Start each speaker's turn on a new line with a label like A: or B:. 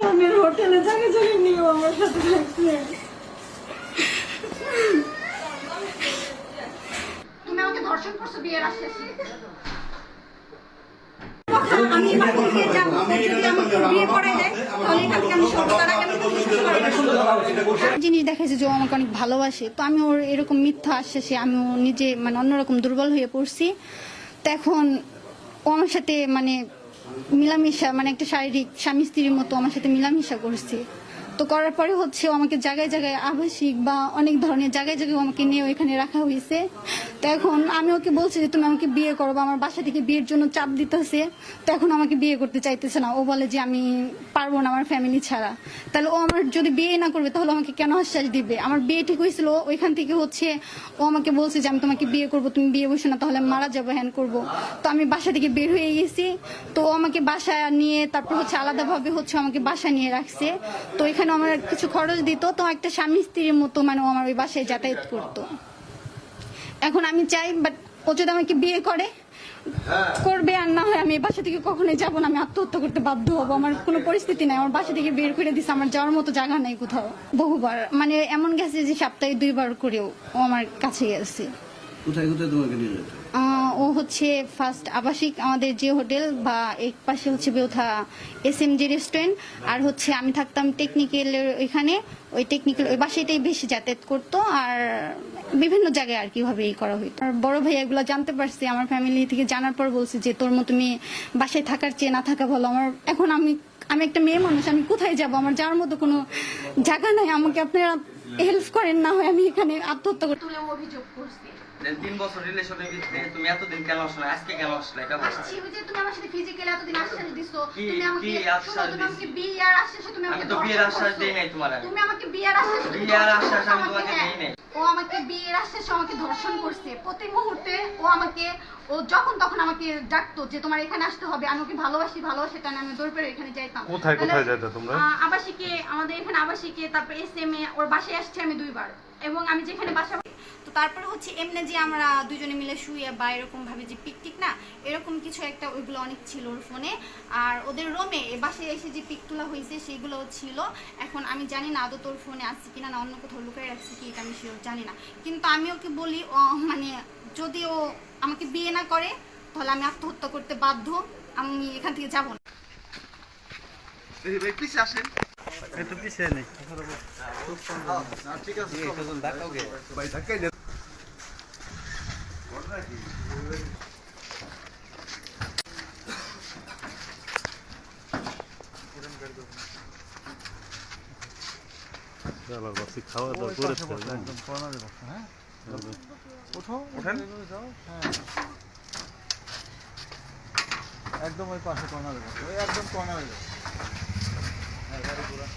A: স্বামীর হোটেলে জায়গায় জায়গায় নিয়েও আমার সাথে থাকছে।
B: তুমি আমাকে ধর্ষণ করছো বিয়ের আশেপাশে।
A: আমি বাড়ি থেকে যাবো, যদি আমাকে বিয়ে করে দেয় তাহলে এখান থেকে আমি সত্যতার আগে
C: জিনিস দেখাইছে যে ও আমাকে অনেক ভালোবাসে, তো আমি ওর এরকম মিথ্যা আশ্বাসে আমি নিজে মানে অন্যরকম দুর্বল হয়ে পড়ছি। তো এখন ও আমার সাথে মানে মিলামিশা মানে একটা শারীরিক স্বামী স্ত্রীর মতো আমার সাথে মিলামিশা করছে। তো করার পরে হচ্ছে ও আমাকে জায়গায় জায়গায় আবাসিক বা অনেক ধরনের জায়গায় জায়গায় আমাকে নিয়ে এখানে রাখা হয়েছে। তো এখন আমি ওকে বলছি যে তুমি আমাকে বিয়ে করো, বা আমার বাসা থেকে বিয়ের জন্য চাপ দিতেছে। তো এখন আমাকে বিয়ে করতে চাইতেছে না, ও বলে যে আমি পারবো না আমার ফ্যামিলি ছাড়া। তাহলে ও আমার যদি বিয়ে না করবে তাহলে আমাকে কেন আশ্বাস দিবে? আমার বিয়ে ঠিক হয়েছিল, ওইখান থেকে হচ্ছে ও আমাকে বলছে যে আমি তোমাকে বিয়ে করবো, তুমি বিয়ে বসে না তাহলে মারা যাবো, হ্যান করবো। তো আমি বাসা থেকে বের হয়ে গেছি। তো ও আমাকে বাসায় নিয়ে তারপর হচ্ছে আলাদাভাবে হচ্ছে আমাকে বাসা নিয়ে রাখছে। তো এখানে আমার কিছু খরচ দিত, তো একটা স্বামী স্ত্রীর মতো মানে ও আমার ওই বাসায় যাতায়াত করতো। এখন আমি চাই বাট ও যদি আমাকে বিয়ে করবে আর না হয় আমি এই বাসা থেকে কখনোই যাবো না, আমি আত্মহত্যা করতে বাধ্য হবো। আমার কোনো পরিস্থিতি নাই, আমার বাসা থেকে বের করে দিচ্ছে, আমার যাওয়ার মতো জায়গা নাই কোথাও। বহুবার মানে এমন গেছে যে সপ্তাহে 2 বার করেও ও আমার কাছে গেছে।
D: কোথায় কোথায় তোমাকে নিয়ে যেত?
C: ও হচ্ছে ফার্স্ট আবাসিক আমাদের যে হোটেল বা এক পাশে হচ্ছে বেউথা SMG রেস্টুরেন্ট, আর হচ্ছে আমি থাকতাম টেকনিক্যালের ওইখানে, ওই টেকনিক্যাল ওই বাসাটাই বেশি যাতায়াত করতো। আর বিভিন্ন জায়গায় আর কিভাবে এই করা হইতো। আর বড় ভাই এগুলো জানতে পারছি, আমার ফ্যামিলি থেকে জানার পর বলছে যে তোর মতো মেয়ে বাসায় থাকার চেয়ে না থাকা ভালো। আমার এখন আমি একটা মেয়ে মানুষ, আমি কোথায় যাব? আমার যাওয়ার মতো কোনো জায়গা নাই। আমাকে আপনারা হেল্প করেন, না হয় আমি এখানে আত্মহত্যা করতে।
B: তুলে অভিযোগ করছি
E: 3 বছর রিলেশনের ভিতরে তুমি এতদিন কেন আসলে, আজকে কেন আসলে এটা বলো।
B: আসছি ওই যে তুমি আমার সাথে ফিজিক্যালি এতদিন আশ্বাস দিছো,
E: কি-
B: তুমি আমাকে
E: কি আশ্বাস
B: শোনো, তুমি আমাকে বিয়ের আশ্বাসে তুমি
E: আমি
B: আমাকে
E: তো বিয়ের
B: ধর্ষণ
E: আশ্বাস
B: করছো।
E: দেই নাই তোমার।
B: তুমি আমাকে বিয়ের আশ্বাস
E: বিয়ের আশ্বাস আমি তোমাকে দেই নাই।
B: ও আমাকে বিয়ের আশ্বাসে আমাকে ধর্ষণ করছে। প্রতি মুহূর্তে ও যখন তখন আমাকে ডাকতো যে তোমার এখানে আসতে হবে। আমি ওকে ভালোবাসি টানে আমি দৌড় পেরে এখানে যাইতাম।
F: কোথায় কোথায় যেতে তোমরা?
B: আবাসিকে, আমাদের এখানে আবাসিকে, তারপর SMA ওর বাসায় আসছে আমি 2 বার, এবং আমি যেখানে বাসা।
C: তো তারপরে হচ্ছে এমনি যে আমরা দুজনে মিলে শুয়ে বা এরকম ভাবে যে পিকটিক না এরকম কিছু একটা, ওইগুলো অনেক ছিল ওর ফোনে। আর ওদের রুমে বাসায় এসে যে পিক তোলা হয়েছে সেগুলো ছিল। এখন আমি জানি না আদৌ তোর ফোনে আসছে কিনা, না অন্য কোথাও লুকিয়ে রাখছে কি, এটা আমি শিওর জানি না। কিন্তু আমি ওকে বলি মানে যদি ও আমাকে বিয়ে না করে তাহলে আমি আত্মহত্যা করতে বাধ্য, আমি এখান থেকে যাবো না।
E: পিছে আসেন,
D: একটু পিছিয়ে নেই।
E: ঠিক আছে ধাক্কাওকে
D: ভাই ধাক্কাই দেন।
F: খাওয়া দাওয়া করেছে
D: একদম কর্নারে বসো। হ্যাঁ ওঠো,
E: ওঠেন।
D: যাও। হ্যাঁ একদম ওই পাশে কর্নারে বসো, ওই একদম কর্নারে যাও। হ্যাঁ গাড়ি ঘোরা।